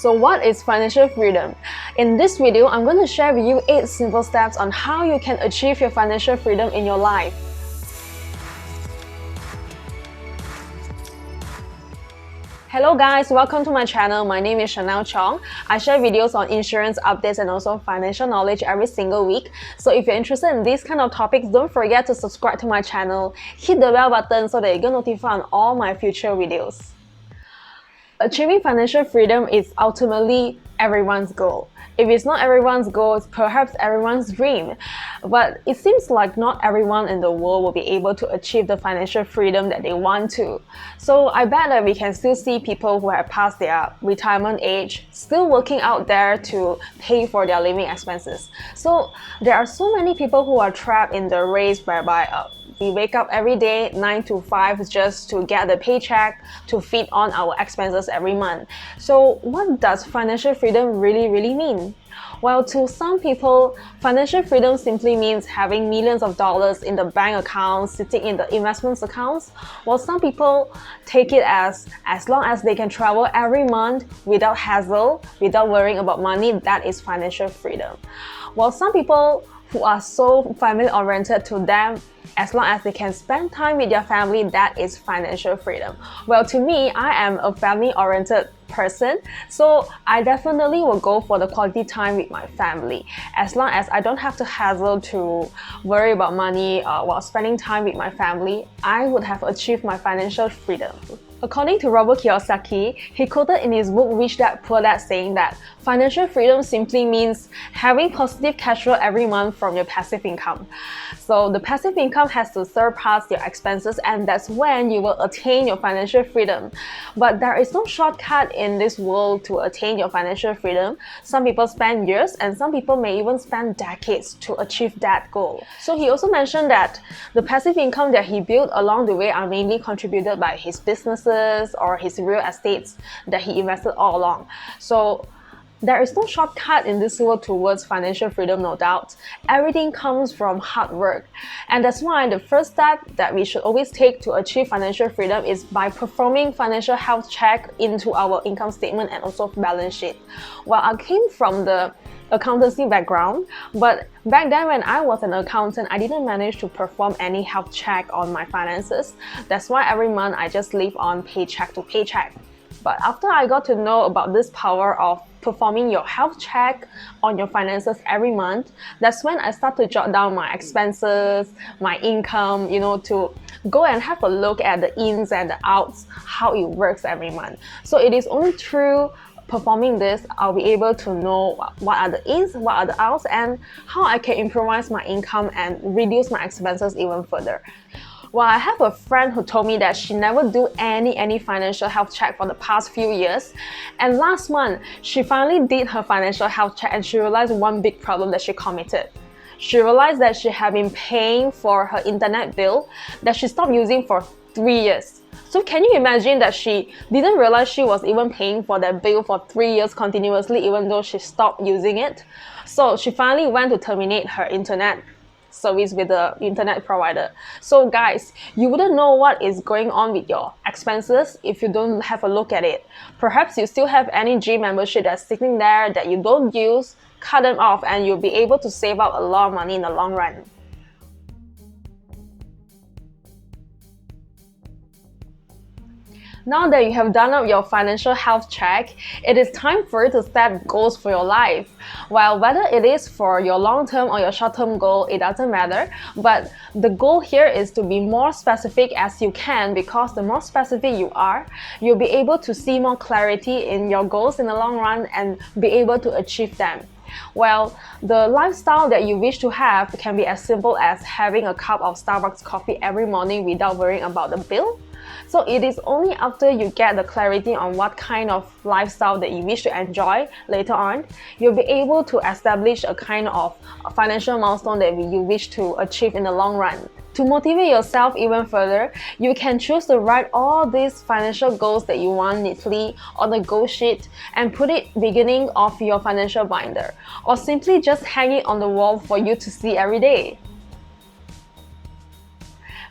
So what is financial freedom? In this video, I'm going to share with you 8 simple steps on how you can achieve your financial freedom in your life. Hello guys, welcome to my channel. My name is Chanel Chong. I share videos on insurance updates and also financial knowledge every single week. So if you're interested in these kind of topics, don't forget to subscribe to my channel. Hit the bell button so that you get notified on all my future videos. Achieving financial freedom is ultimately everyone's goal. If it's not everyone's goal, it's perhaps everyone's dream. But it seems like not everyone in the world will be able to achieve the financial freedom that they want to. So I bet that we can still see people who have passed their retirement age still working out there to pay for their living expenses. So there are so many people who are trapped in the race whereby we wake up every day 9 to 5 just to get the paycheck to feed on our expenses every month. So what does financial freedom really mean? Well, to some people, financial freedom simply means having millions of dollars in the bank accounts, sitting in the investments accounts, while some people take it as long as they can travel every month without hassle, without worrying about money, that is financial freedom. While some people who are so family oriented, to them, as long as they can spend time with their family, that is financial freedom. Well, to me, I am a family-oriented person, so I definitely will go for the quality time with my family. As long as I don't have to hassle to worry about money while spending time with my family, I would have achieved my financial freedom. According to Robert Kiyosaki, he quoted in his book Rich Dad Poor Dad saying that financial freedom simply means having positive cash flow every month from your passive income. So the passive income has to surpass your expenses, and that's when you will attain your financial freedom. But there is no shortcut in this world to attain your financial freedom. Some people spend years and some people may even spend decades to achieve that goal. So he also mentioned that the passive income that he built along the way are mainly contributed by his businesses or his real estates that he invested all along. So there is no shortcut in this world towards financial freedom, no doubt. Everything comes from hard work. And that's why the first step that we should always take to achieve financial freedom is by performing financial health check into our income statement and also balance sheet. Well, I came from the accountancy background, but back then when I was an accountant, I didn't manage to perform any health check on my finances. That's why every month I just live on paycheck to paycheck. But after I got to know about this power of performing your health check on your finances every month, that's when I start to jot down my expenses, my income, to go and have a look at the ins and the outs, how it works every month. So it is only through performing this, I'll be able to know what are the ins, what are the outs, and how I can improvise my income and reduce my expenses even further. Well, I have a friend who told me that she never do any financial health check for the past few years. And last month, she finally did her financial health check and she realized one big problem that she committed. She realized that she had been paying for her internet bill that she stopped using for 3 years. So can you imagine that she didn't realize she was even paying for that bill for 3 years continuously even though she stopped using it? So she finally went to terminate her internet service with the internet provider. So guys, you wouldn't know what is going on with your expenses if you don't have a look at it. Perhaps you still have any gym membership that's sitting there that you don't use. Cut them off and you'll be able to save up a lot of money in the long run. Now that you have done up your financial health check, it is time for you to set goals for your life. Well, whether it is for your long-term or your short-term goal, it doesn't matter. But the goal here is to be more specific as you can, because the more specific you are, you'll be able to see more clarity in your goals in the long run and be able to achieve them. Well, the lifestyle that you wish to have can be as simple as having a cup of Starbucks coffee every morning without worrying about the bill. So it is only after you get the clarity on what kind of lifestyle that you wish to enjoy later on, you'll be able to establish a kind of financial milestone that you wish to achieve in the long run. To motivate yourself even further, you can choose to write all these financial goals that you want neatly on the goal sheet and put it beginning of your financial binder, or simply just hang it on the wall for you to see every day.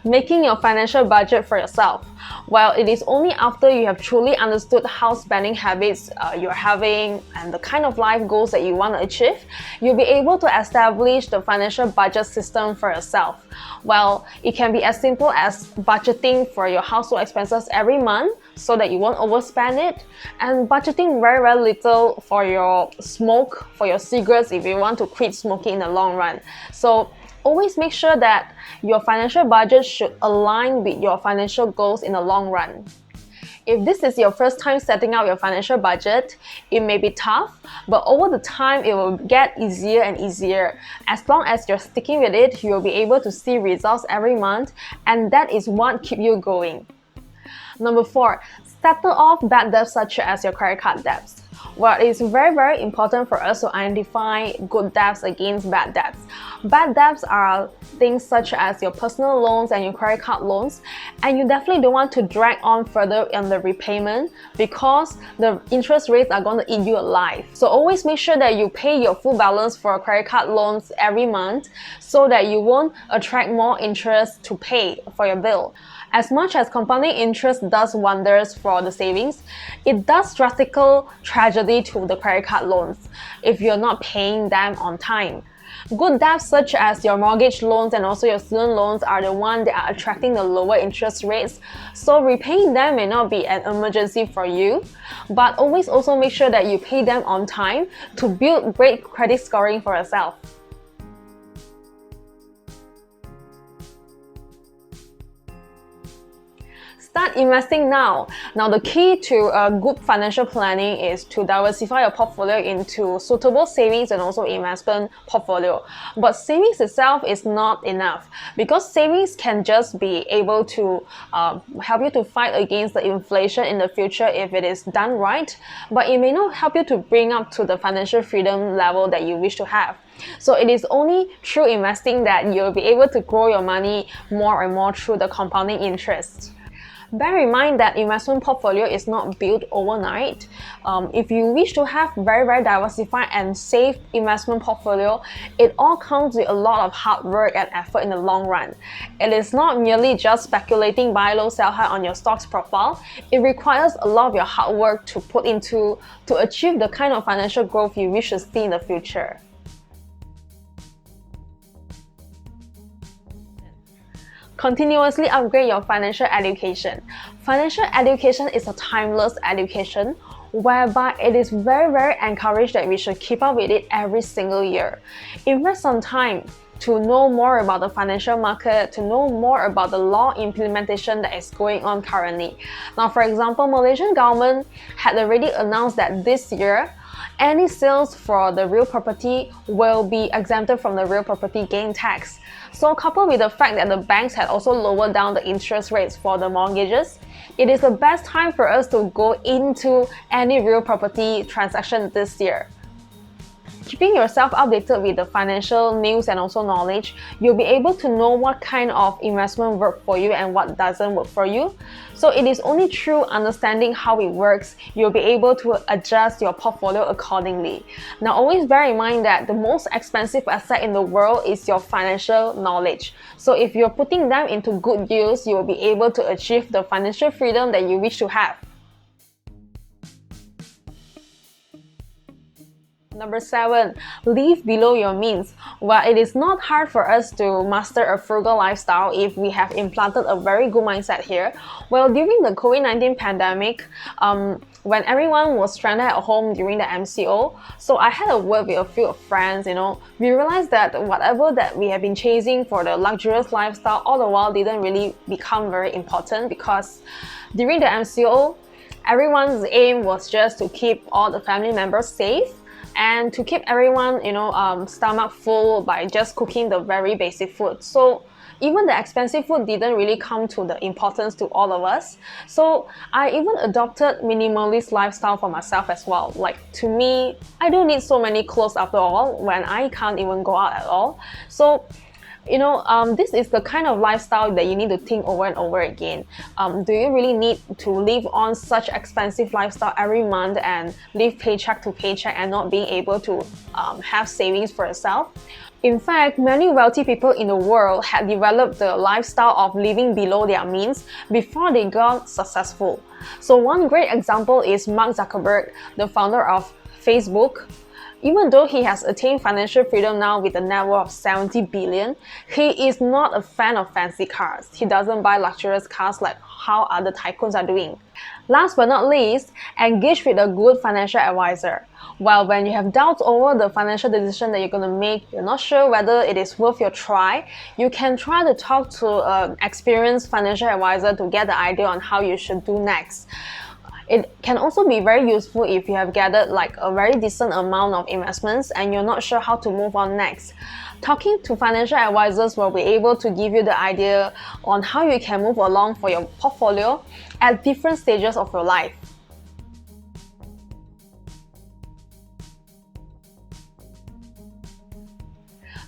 Making your financial budget for yourself. Well, it is only after you have truly understood how spending habits you're having and the kind of life goals that you want to achieve, you'll be able to establish the financial budget system for yourself. Well, it can be as simple as budgeting for your household expenses every month so that you won't overspend it, and budgeting very, very little for your smoke, for your cigarettes if you want to quit smoking in the long run. So always make sure that your financial budget should align with your financial goals in the long run. If this is your first time setting out your financial budget, it may be tough, but over the time it will get easier and easier. As long as you're sticking with it, you'll be able to see results every month, and that is what keeps you going. Number 4, settle off bad debts such as your credit card debts. Well, it's very, very important for us to identify good debts against bad debts. Bad debts are things such as your personal loans and your credit card loans, and you definitely don't want to drag on further in the repayment because the interest rates are going to eat you alive. So always make sure that you pay your full balance for credit card loans every month so that you won't attract more interest to pay for your bill. As much as compounding interest does wonders for the savings, it does drastical tragedy to the credit card loans if you're not paying them on time. Good debts such as your mortgage loans and also your student loans are the ones that are attracting the lower interest rates, so repaying them may not be an emergency for you, but always also make sure that you pay them on time to build great credit scoring for yourself. Start investing now. Now, the key to good financial planning is to diversify your portfolio into suitable savings and also investment portfolio. But savings itself is not enough because savings can just be able to help you to fight against the inflation in the future if it is done right, but it may not help you to bring up to the financial freedom level that you wish to have. So it is only through investing that you'll be able to grow your money more and more through the compounding interest. Bear in mind that investment portfolio is not built overnight. If you wish to have very, very diversified and safe investment portfolio, it all comes with a lot of hard work and effort in the long run. It is not merely just speculating buy low, sell high on your stocks profile. It requires a lot of your hard work to put into to achieve the kind of financial growth you wish to see in the future. Continuously upgrade your financial education. Financial education is a timeless education whereby it is very, very encouraged that we should keep up with it every single year. Invest some time to know more about the financial market, to know more about the law implementation that is going on currently. Now, for example, Malaysian government had already announced that this year, any sales for the real property will be exempted from the real property gain tax. So coupled with the fact that the banks had also lowered down the interest rates for the mortgages, it is the best time for us to go into any real property transaction this year. Keeping yourself updated with the financial news and also knowledge, you'll be able to know what kind of investment works for you and what doesn't work for you. So it is only through understanding how it works, you'll be able to adjust your portfolio accordingly. Now, always bear in mind that the most expensive asset in the world is your financial knowledge. So if you're putting them into good use, you will be able to achieve the financial freedom that you wish to have. Number 7, live below your means. Well, it is not hard for us to master a frugal lifestyle if we have implanted a very good mindset here. Well, during the COVID-19 pandemic, when everyone was stranded at home during the MCO, so I had a word with a few friends, we realized that whatever that we have been chasing for the luxurious lifestyle all the while didn't really become very important because during the MCO, everyone's aim was just to keep all the family members safe and to keep everyone, stomach full by just cooking the very basic food. So even the expensive food didn't really come to the importance to all of us. So I even adopted minimalist lifestyle for myself as well. Like, to me, I don't need so many clothes after all when I can't even go out at all. So this is the kind of lifestyle that you need to think over and over again. Do you really need to live on such expensive lifestyle every month and live paycheck to paycheck and not being able to have savings for yourself? In fact, many wealthy people in the world had developed the lifestyle of living below their means before they got successful. So one great example is Mark Zuckerberg, the founder of Facebook. Even though he has attained financial freedom now with a net worth of 70 billion, he is not a fan of fancy cars. He doesn't buy luxurious cars like how other tycoons are doing. Last but not least, engage with a good financial advisor. Well, when you have doubts over the financial decision that you're going to make, you're not sure whether it is worth your try, you can try to talk to an experienced financial advisor to get the idea on how you should do next. It can also be very useful if you have gathered like a very decent amount of investments and you're not sure how to move on next. Talking to financial advisors will be able to give you the idea on how you can move along for your portfolio at different stages of your life.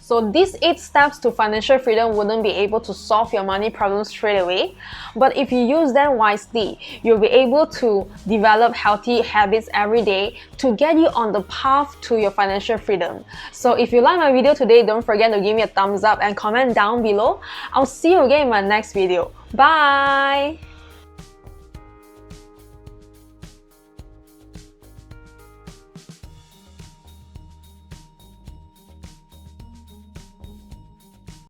So these 8 steps to financial freedom wouldn't be able to solve your money problems straight away, but if you use them wisely, you'll be able to develop healthy habits every day to get you on the path to your financial freedom. So if you like my video today, don't forget to give me a thumbs up and comment down below. I'll see you again in my next video. Bye!